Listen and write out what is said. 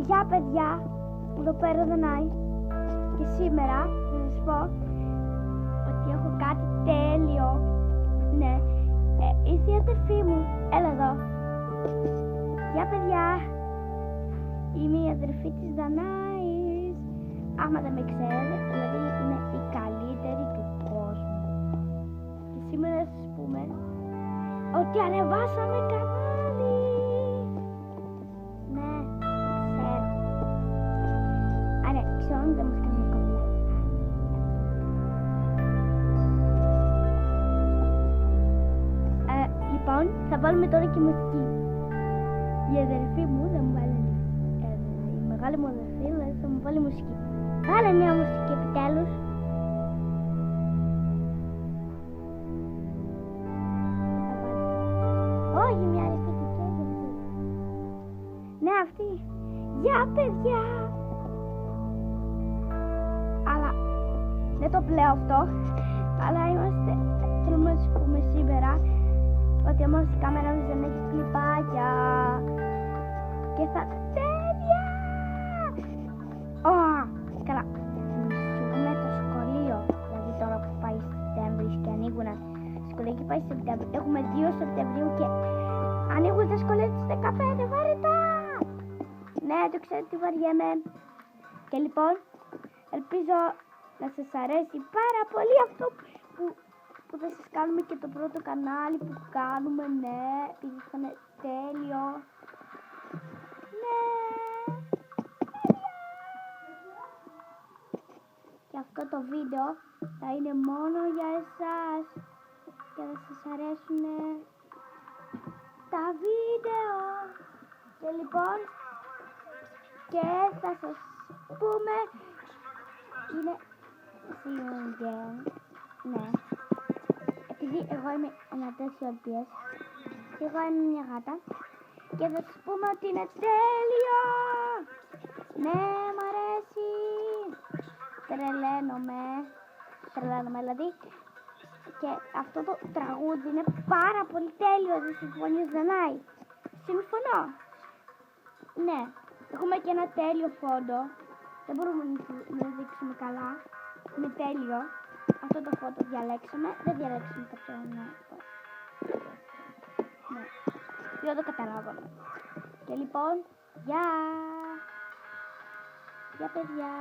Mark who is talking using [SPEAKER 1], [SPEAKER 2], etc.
[SPEAKER 1] Γεια παιδιά, εδώ πέρα Δανάη. Και σήμερα θα σας πω ότι έχω κάτι τέλειο. Ναι, ήρθε η αδερφή μου. Έλα εδώ. Γεια παιδιά. Είμαι η αδερφή της Δανάης. Άμα δεν με ξέρετε, δηλαδή είναι η καλύτερη του κόσμου. Και σήμερα θα σας πούμε ότι ανεβάσαμε κανάλι. Ναι, ξέρω. Άρα, ξέρω δεν μας κάνουμε ακόμα. Λοιπόν, θα βάλουμε τώρα και μουσική. Η αδερφή μου θα μου βάλει, η μεγάλη μου αδερφή δηλαδή θα μου βάλει μουσική. Βάλε μια μουσική επιτέλους. Όχι, μια ρηπητική αδερφή. Ναι, αυτή. Γεια παιδιά. Αλλά δεν το πλέω αυτό. Αλλά θέλουμε να σας πούμε σήμερα ότι όμως η κάμερα μας δεν έχει κλιπάκια και θα τέλεια. Καλά. Μισούμε το σχολείο, δηλαδή τώρα που πάει Σεπτέμβρης και ανοίγουν σχολεία και πάει Σεπτέμβρη. Έχουμε 2 Σεπτεμβρίου και ανοίγουν τα σχολεία της 15 βαρετά. Ναι, το ξέρω τι βαριέμαι. Και λοιπόν, ελπίζω να σας αρέσει πάρα πολύ αυτό που θα σας κάνουμε και το πρώτο κανάλι που κάνουμε. Ναι, ήταν τέλειο. Ναι, τέλεια. Και αυτό το βίντεο θα είναι μόνο για εσάς και θα σας αρέσουν τα βίντεο. Και λοιπόν, και θα σας πούμε, είναι ναι. Επειδή εγώ είμαι ένα τέτοιο LPS και εγώ είμαι μια γάτα και θα σας πούμε ότι είναι τέλειο. Ναι, μ' αρέσει. Τρελαίνομαι δηλαδή. Και αυτό το τραγούδι είναι πάρα πολύ τέλειο. Δεν συμφωνείς Δανάη? Συμφωνώ. Ναι, έχουμε και ένα τέλειο φόντο. Δεν μπορούμε να το δείξουμε καλά. Είναι τέλειο. Αυτό το φόντο διαλέξαμε. Δεν διαλέξαμε κάποιο άλλο. Ναι. Δεν το καταλάβαμε. Και λοιπόν, γεια! Γεια παιδιά!